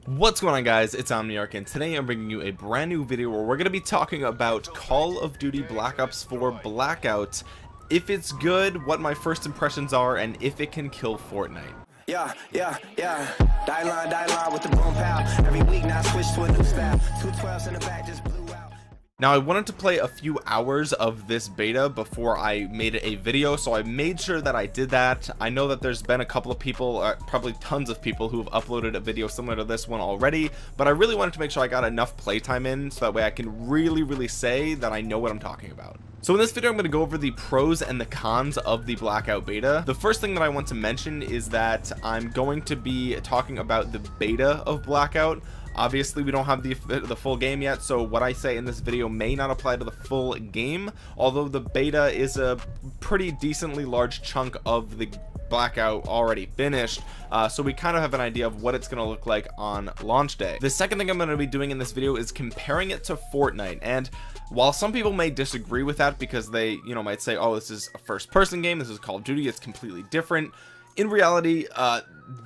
What's going on, guys? It's Omniarch, and today I'm bringing you a brand new video where we're going to be talking about Call of Duty Black Ops 4 Blackout, if it's good, what my first impressions are, and if it can kill Fortnite. Yeah. Die line with the boom pow. Every week now switch to a new style. 212s in the back just blew out. Now, I wanted to play a few hours of this beta before I made it a video, so I made sure that I did that. I know that there's been a couple of people, probably tons of people, who have uploaded a video similar to this one already, but I really wanted to make sure I got enough playtime in so that way I can really say that I know what I'm talking about. So in this video, I'm going to go over the pros and the cons of the Blackout beta. The first thing that I want to mention is that I'm going to be talking about the beta of Blackout. Obviously, we don't have the full game yet, so what I say in this video may not apply to the full game, although the beta is a pretty decently large chunk of the Blackout already finished, so we kind of have an idea of what it's going to look like on launch day. The second thing I'm going to be doing in this video is comparing it to Fortnite, and while some people may disagree with that because they, might say, oh, this is a first-person game, this is Call of Duty, it's completely different. In reality,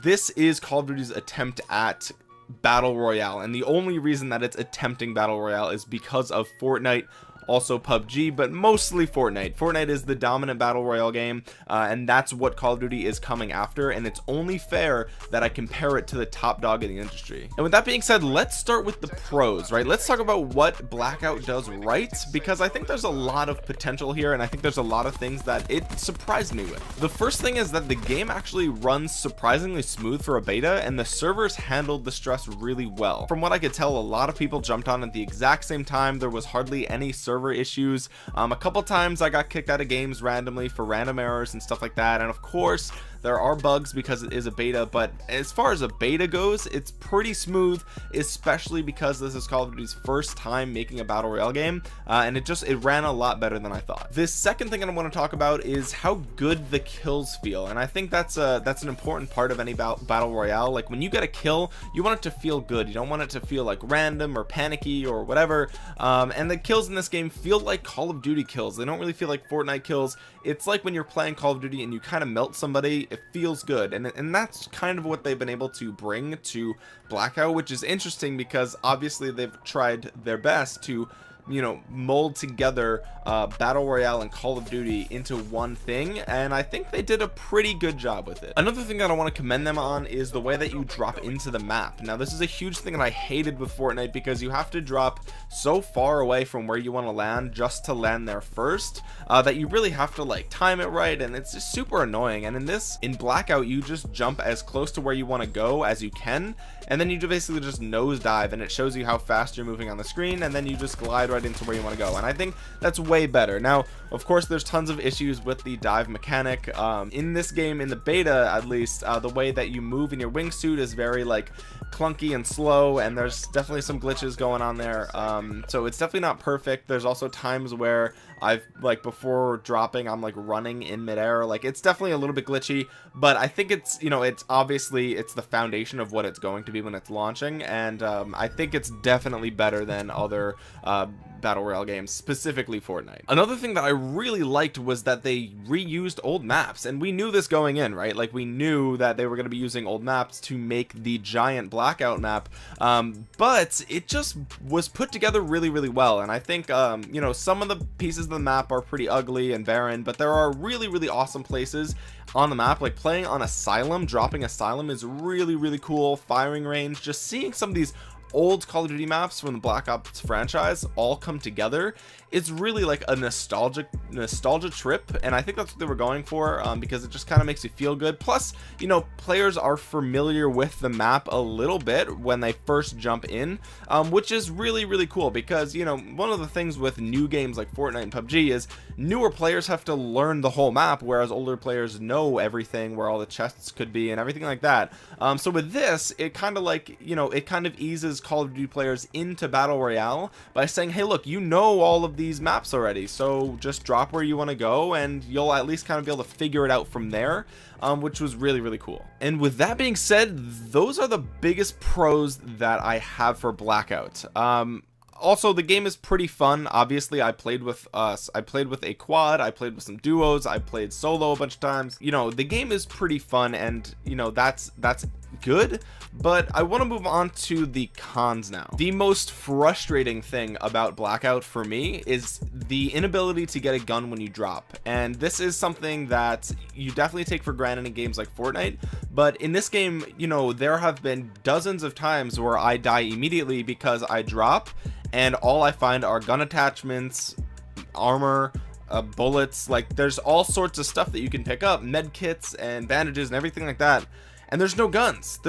this is Call of Duty's attempt at battle royale, and the only reason that it's attempting battle royale is because of Fortnite, also PUBG, but mostly Fortnite is the dominant battle royale game, and that's what Call of Duty is coming after, and it's only fair that I compare it to the top dog in the industry. And with that being said, let's start with the pros, right? Let's talk about what Blackout does right, because I think there's a lot of potential here, and I think there's a lot of things that it surprised me with. The first thing is that the game actually runs surprisingly smooth for a beta, and the servers handled the stress really well. From what I could tell, a lot of people jumped on at the exact same time. There was hardly any server issues. A couple times I got kicked out of games randomly for random errors and stuff like that, and of course there are bugs because it is a beta, but as far as a beta goes, it's pretty smooth, especially because this is Call of Duty's first time making a battle royale game, and it ran a lot better than I thought. This second thing I want to talk about is how good the kills feel, and I think that's an important part of any battle royale. Like, when you get a kill, you want it to feel good. You don't want it to feel like random or panicky or whatever, and the kills in this game feel like Call of Duty kills. They don't really feel like Fortnite kills. It's like when you're playing Call of Duty and you kind of melt somebody, it feels good, and that's kind of what they've been able to bring to Blackout, which is interesting because obviously they've tried their best to mold together battle royale and Call of Duty into one thing, and I think they did a pretty good job with it. Another thing that I want to commend them on is the way that you drop into the map. Now, this is a huge thing that I hated with Fortnite, because you have to drop so far away from where you want to land just to land there first, that you really have to like time it right, and it's just super annoying. And in Blackout, you just jump as close to where you want to go as you can, and then you basically just nosedive, and it shows you how fast you're moving on the screen, and then you just glide right into where you want to go, and I think that's way better. Now, of course, there's tons of issues with the dive mechanic in this game. In the beta, at least, the way that you move in your wingsuit is very like clunky and slow, and there's definitely some glitches going on there, so it's definitely not perfect. There's also times where before dropping, I'm like running in midair. Like, it's definitely a little bit glitchy, but I think it's it's obviously it's the foundation of what it's going to be when it's launching, and I think it's definitely better than other battle royale games, specifically Fortnite. Another thing that I really liked was that they reused old maps, and we knew this going in, right? Like, we knew that they were going to be using old maps to make the giant Blackout map, but it just was put together really well. And I think some of the pieces of the map are pretty ugly and barren, but there are really awesome places on the map. Like, playing on Asylum, dropping Asylum is really cool. Firing range, just seeing some of these old Call of Duty maps from the Black Ops franchise all come together, it's really like a nostalgia trip, and I think that's what they were going for, because it just kind of makes you feel good. Plus, players are familiar with the map a little bit when they first jump in, which is really cool, because one of the things with new games like Fortnite and PUBG is newer players have to learn the whole map, whereas older players know everything, where all the chests could be and everything like that. So with this, it kind of it kind of eases Call of Duty players into battle royale by saying, hey, look, all of these maps already, so just drop where you want to go, and you'll at least kind of be able to figure it out from there, which was really cool. And with that being said, those are the biggest pros that I have for Blackout. Also, the game is pretty fun. Obviously, I played with a quad, I played with some duos, I played solo a bunch of times. The game is pretty fun, and that's good, but I want to move on to the cons now. The most frustrating thing about Blackout for me is the inability to get a gun when you drop, and this is something that you definitely take for granted in games like Fortnite, but in this game, you know, there have been dozens of times where I die immediately because I drop and all I find are gun attachments, armor, bullets. Like, there's all sorts of stuff that you can pick up, med kits and bandages and everything like that, and there's no guns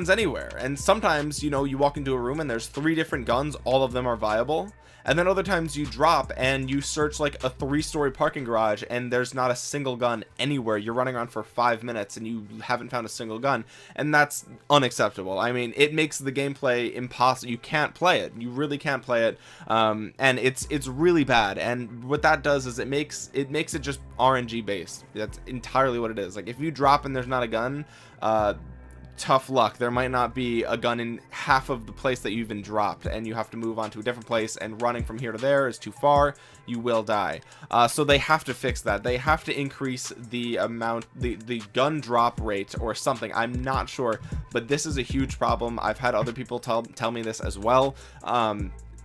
anywhere. And sometimes, you know, you walk into a room and there's 3 different guns, all of them are viable, and then other times you drop and you search like a 3-story parking garage and there's not a single gun anywhere. You're running around for 5 minutes and you haven't found a single gun, and that's unacceptable. I mean, it makes the gameplay impossible. You can't play it, you really can't play it, and it's really bad. And what that does is it makes it just RNG based. That's entirely what it is. Like, if you drop and there's not a gun, tough luck. There might not be a gun in half of the place that you've been dropped, and you have to move on to a different place, and running from here to there is too far. You will die. So they have to fix that. They have to increase the amount, the gun drop rate or something. I'm not sure, but this is a huge problem. I've had other people tell me this as well.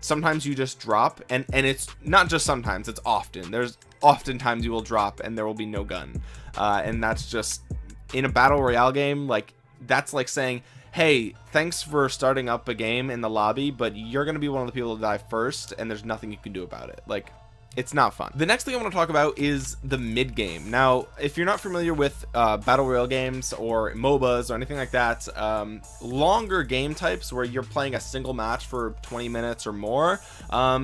Sometimes you just drop, and it's not just sometimes, it's often. There's oftentimes you will drop and there will be no gun, and that's just, in a battle royale game, like, that's like saying, hey, thanks for starting up a game in the lobby, but you're gonna be one of the people to die first, and there's nothing you can do about it. Like, it's not fun. The next thing I want to talk about is the mid game. Now, if you're not familiar with battle royale games or MOBAs or anything like that, longer game types where you're playing a single match for 20 minutes or more,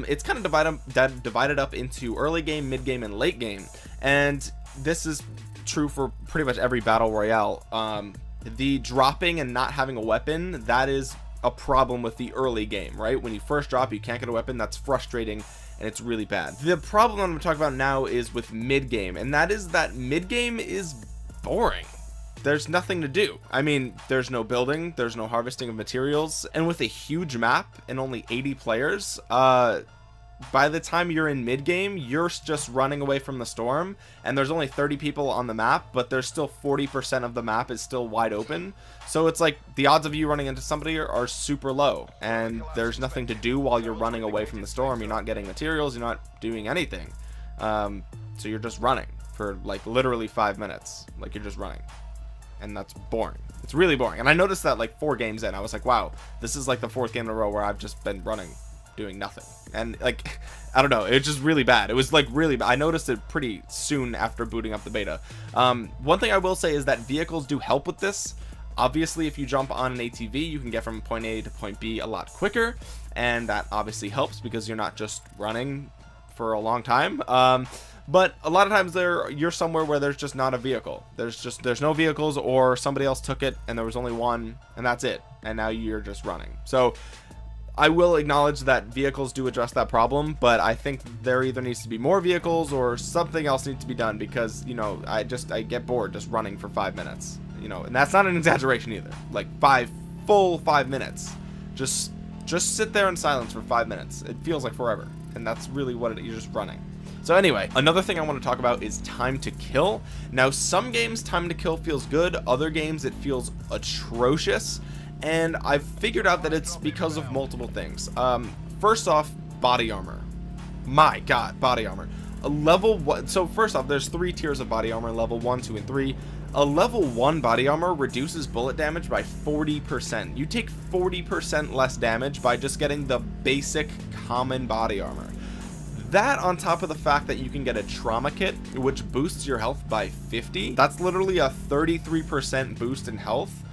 it's kind of divided up into early game, mid game, and late game. And this is true for pretty much every battle royale. The dropping and not having a weapon, that is a problem with the early game, right? When you first drop, you can't get a weapon. That's frustrating, and it's really bad. The problem I'm going to talk about now is with mid game, and that is that mid game is boring. There's nothing to do. I mean, there's no building, there's no harvesting of materials, and with a huge map and only 80 players, by the time you're in mid game, you're just running away from the storm, and there's only 30 people on the map, but there's still 40% of the map is still wide open. So it's like the odds of you running into somebody are super low, and there's nothing to do while you're running away from the storm. You're not getting materials, you're not doing anything, so you're just running for like literally 5 minutes. Like, you're just running, and that's boring. It's really boring. And I noticed that like 4 games in, I was like, wow, this is like the 4th game in a row where I've just been running, doing nothing. And like, I don't know, it's just really bad. It was like really bad. I noticed it pretty soon after booting up the beta. One thing I will say is that vehicles do help with this. Obviously, if you jump on an ATV, you can get from point A to point B a lot quicker, and that obviously helps because you're not just running for a long time. But a lot of times you're somewhere where there's just not a vehicle. There's no vehicles, or somebody else took it and there was only one, and that's it. And now you're just running. So I will acknowledge that vehicles do address that problem, but I think there either needs to be more vehicles or something else needs to be done, because, you know, I get bored just running for 5 minutes, you know, and that's not an exaggeration either. Like, full 5 minutes. Just sit there in silence for 5 minutes. It feels like forever, and that's really what you're just running. So anyway, another thing I want to talk about is time to kill. Now, some games time to kill feels good, other games it feels atrocious. And I've figured out that it's because of multiple things. First off, body armor. My god, body armor. A level 1, so first off, there's 3 tiers of body armor, level 1, 2, and 3. A level 1 body armor reduces bullet damage by 40%. You take 40% less damage by just getting the basic common body armor. That, on top of the fact that you can get a trauma kit, which boosts your health by 50. That's literally a 33% boost in health.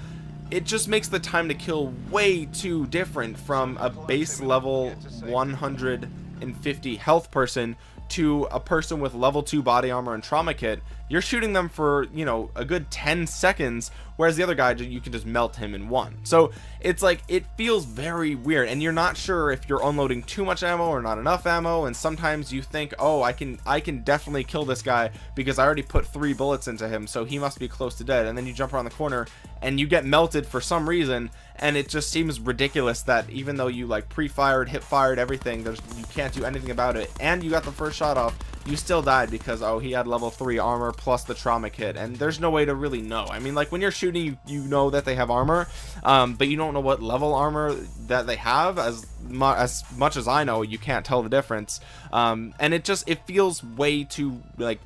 It just makes the time to kill way too different from a base level 150 health person to a person with level 2 body armor and trauma kit. You're shooting them for, you know, a good 10 seconds, whereas the other guy, you can just melt him in 1. So it's like, it feels very weird, and you're not sure if you're unloading too much ammo or not enough ammo. And sometimes you think, oh, I can definitely kill this guy because I already put 3 bullets into him, so he must be close to dead. And then you jump around the corner and you get melted for some reason, and it just seems ridiculous that even though you like pre-fired, hip-fired, everything, you can't do anything about it, and you got the first shot off, you still died because, oh, he had level 3 armor plus the trauma kit, and there's no way to really know. I mean, like, when you're shooting, you know that they have armor, but you don't know what level armor that they have. As much as I know, you can't tell the difference, and it feels way too, like,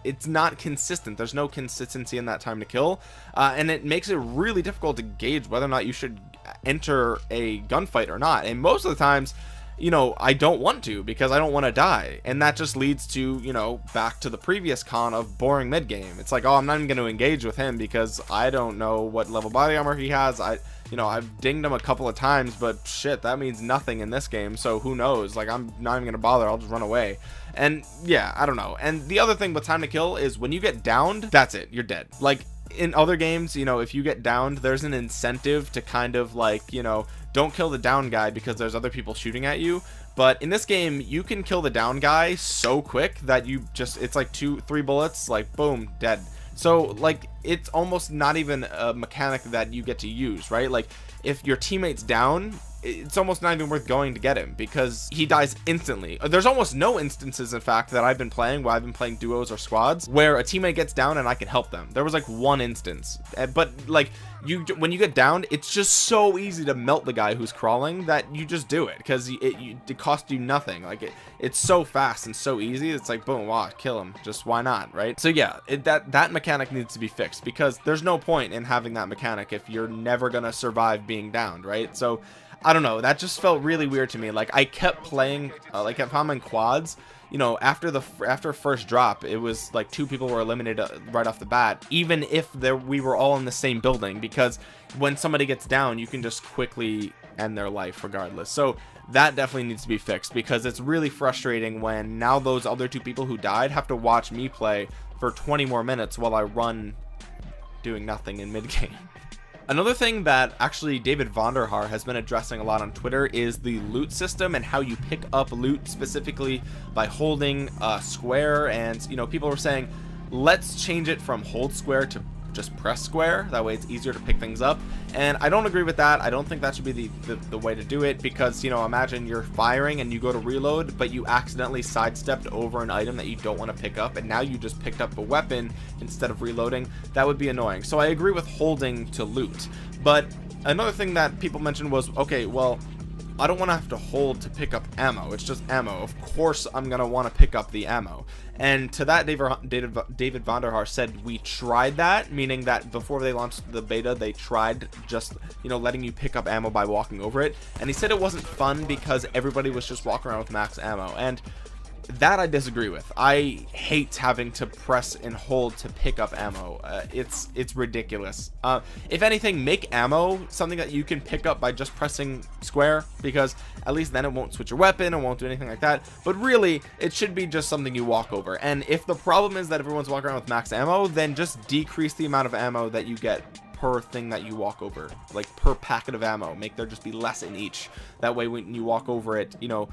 it's not consistent. There's no consistency in that time to kill, and it makes it really difficult to gauge whether or not you should enter a gunfight or not. And most of the times, you know, I don't want to, because I don't want to die, and that just leads to, you know, back to the previous con of boring mid game. It's like, oh, I'm not even going to engage with him because I don't know what level body armor he has. You know, I've dinged him a couple of times, but shit, that means nothing in this game, so who knows? Like, I'm not even gonna bother. I'll just run away. And yeah, I don't know. And the other thing with time to kill is when you get downed, that's it, you're dead. Like, in other games, you know, if you get downed, there's an incentive to kind of, like, you know, don't kill the down guy because there's other people shooting at you. But in this game, you can kill the down guy so quick that you just, it's like 2-3 bullets, like, boom, dead. So, like, it's almost not even a mechanic that you get to use, right? Like, if your teammate's down, it's almost not even worth going to get him because he dies instantly. There's almost no instances, in fact, that I've been playing where I've been playing duos or squads where a teammate gets down and I can help them. There was like one instance, but like, when you get downed, it's just so easy to melt the guy who's crawling that you just do it because it costs you nothing. Like, it's so fast and so easy. It's like, boom, wow, kill him, just why not, right? So yeah, that mechanic needs to be fixed because there's no point in having that mechanic if you're never gonna survive being downed, right? So I don't know, that just felt really weird to me. Like, I kept playing, like, if I'm in quads, you know, after first drop, it was like 2 people were eliminated right off the bat, even if we were all in the same building, because when somebody gets down, you can just quickly end their life regardless. So that definitely needs to be fixed because it's really frustrating when now those other 2 people who died have to watch me play for 20 more minutes while I run doing nothing in mid game. Another thing that actually David Vonderhaar has been addressing a lot on Twitter is the loot system and how you pick up loot, specifically by holding square. And, you know, people were saying, let's change it from hold square to just press square. That way it's easier to pick things up. And I don't agree with that. I don't think that should be the way to do it because, you know, imagine you're firing and you go to reload, but you accidentally sidestepped over an item that you don't want to pick up, and now you just picked up a weapon instead of reloading. That would be annoying. So I agree with holding to loot. But another thing that people mentioned was, okay, well, I don't want to have to hold to pick up ammo. It's just ammo. Of course I'm going to want to pick up the ammo. And to that, David Vonderhaar said we tried that, meaning that before they launched the beta, they tried just, you know, letting you pick up ammo by walking over it. And he said it wasn't fun because everybody was just walking around with max ammo. And that I disagree with. I hate having to press and hold to pick up ammo. It's ridiculous. If anything, make ammo something that you can pick up by just pressing square, because at least then it won't switch your weapon, it won't do anything like that. But really, it should be just something you walk over. And if the problem is that everyone's walking around with max ammo, then just decrease the amount of ammo that you get per thing that you walk over, like per packet of ammo. Make there just be less in each. That way when you walk over it, you know,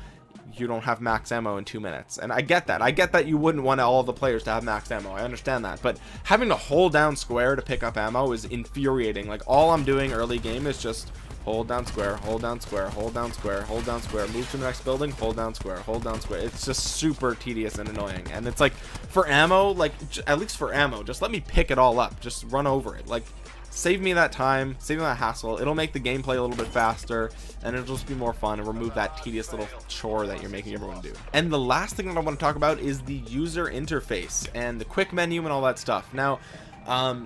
you don't have max ammo in 2 minutes. And I get that you wouldn't want all the players to have max ammo. I understand that, but having to hold down square to pick up ammo is infuriating. Like, all I'm doing early game is just hold down square, hold down square, hold down square, hold down square, move to the next building, hold down square, hold down square. It's just super tedious and annoying. And it's like, for ammo, like, at least for ammo, just let me pick it all up, just run over it. Like, save me that time, save me that hassle. It'll make the gameplay a little bit faster, and it'll just be more fun and remove that tedious little chore that you're making everyone do. And the last thing that I want to talk about is the user interface and the quick menu and all that stuff. Now,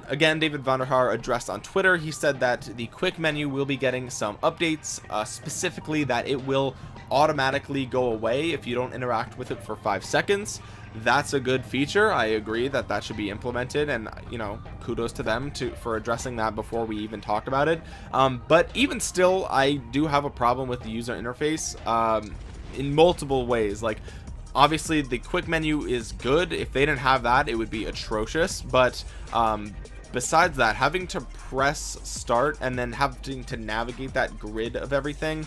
again, David Vonderhaar addressed on Twitter. He said that the quick menu will be getting some updates, specifically that it will automatically go away if you don't interact with it for 5 seconds. That's a good feature. I agree that that should be implemented, and, you know, kudos to them for addressing that before we even talked about it. But even still, I do have a problem with the user interface in multiple ways. Like, obviously the quick menu is good. If they didn't have that, it would be atrocious. But besides that, having to press start and then having to navigate that grid of everything,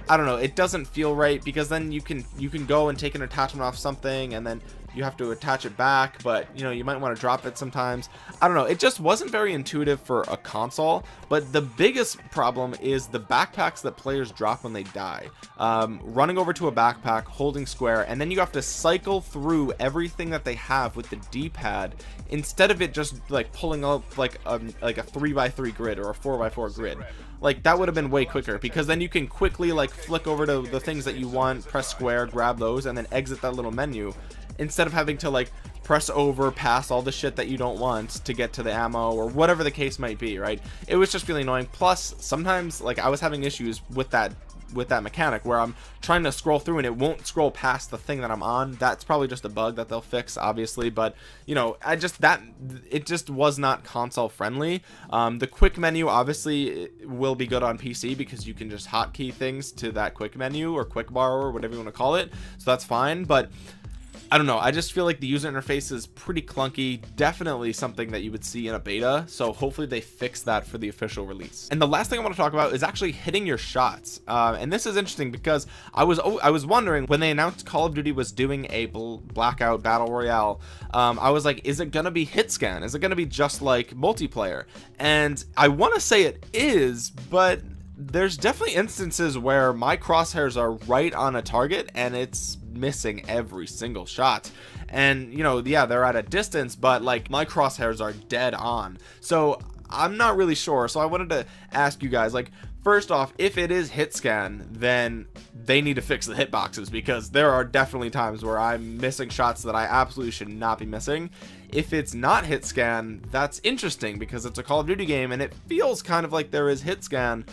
I don't know, it doesn't feel right, because then you can go and take an attachment off something and then you have to attach it back, but you know, you might want to drop it sometimes. I don't know, it just wasn't very intuitive for a console. But the biggest problem is the backpacks that players drop when they die. Running over to a backpack, holding square, and then you have to cycle through everything that they have with the D-pad instead of it just like pulling up like a 3x3 grid or a 4x4 grid. Like that would have been way quicker, because then you can quickly like flick over to the things that you want, press square, grab those, and then exit that little menu, instead of having to like press over past all the shit that you don't want to get to the ammo or whatever the case might be, right? It was just really annoying. Plus sometimes like I was having issues with that mechanic where I'm trying to scroll through and it won't scroll past the thing that I'm on. That's probably just a bug that they'll fix, obviously, but you know, it just was not console friendly. The quick menu obviously will be good on PC because you can just hotkey things to that quick menu or quick bar or whatever you want to call it, so that's fine. But I don't know, I just feel like the user interface is pretty clunky, definitely something that you would see in a beta, so hopefully they fix that for the official release. And the last thing I want to talk about is actually hitting your shots, and this is interesting because I was wondering when they announced Call of Duty was doing a Blackout Battle Royale, I was like, is it gonna be hit scan? Is it gonna be just like multiplayer? And I want to say it is, but there's definitely instances where my crosshairs are right on a target and it's missing every single shot. And you know, yeah, they're at a distance, but like my crosshairs are dead on. So I'm not really sure. So I wanted to ask you guys, like, first off, if it is hit scan, then they need to fix the hitboxes, because there are definitely times where I'm missing shots that I absolutely should not be missing. If it's not hit scan, that's interesting because it's a Call of Duty game and it feels kind of like there is hit scan.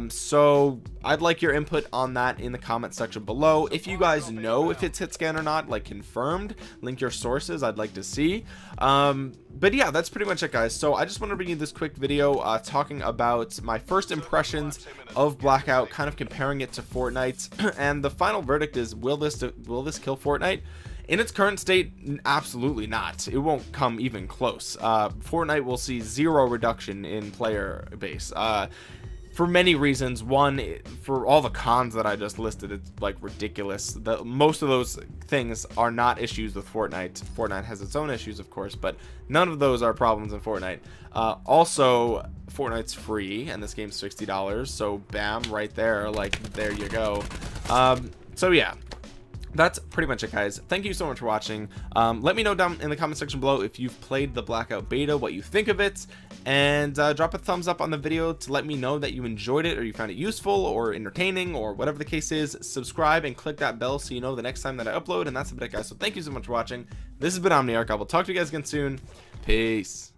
So I'd like your input on that in the comment section below. If you guys know if it's hit scan or not, like confirmed, link your sources, I'd like to see. But yeah, that's pretty much it, guys. So I just want to bring you this quick video talking about my first impressions of Blackout, kind of comparing it to Fortnite. And the final verdict is, will this kill Fortnite? In its current state, absolutely not. It won't come even close. Fortnite will see zero reduction in player base. For many reasons. One, for all the cons that I just listed, it's like ridiculous. Most of those things are not issues with Fortnite. Fortnite has its own issues, of course, but none of those are problems in Fortnite. Also, Fortnite's free and this game's $60, so bam, right there, like there you go. So yeah, that's pretty much it, guys. Thank you so much for watching. Let me know down in the comment section below if you've played the Blackout beta, what you think of it, and drop a thumbs up on the video to let me know that you enjoyed it or you found it useful or entertaining or whatever the case is. Subscribe and click that bell so you know the next time that I upload, and that's about it, guys. So thank you so much for watching. This has been Omniarch. I will talk to you guys again soon. Peace.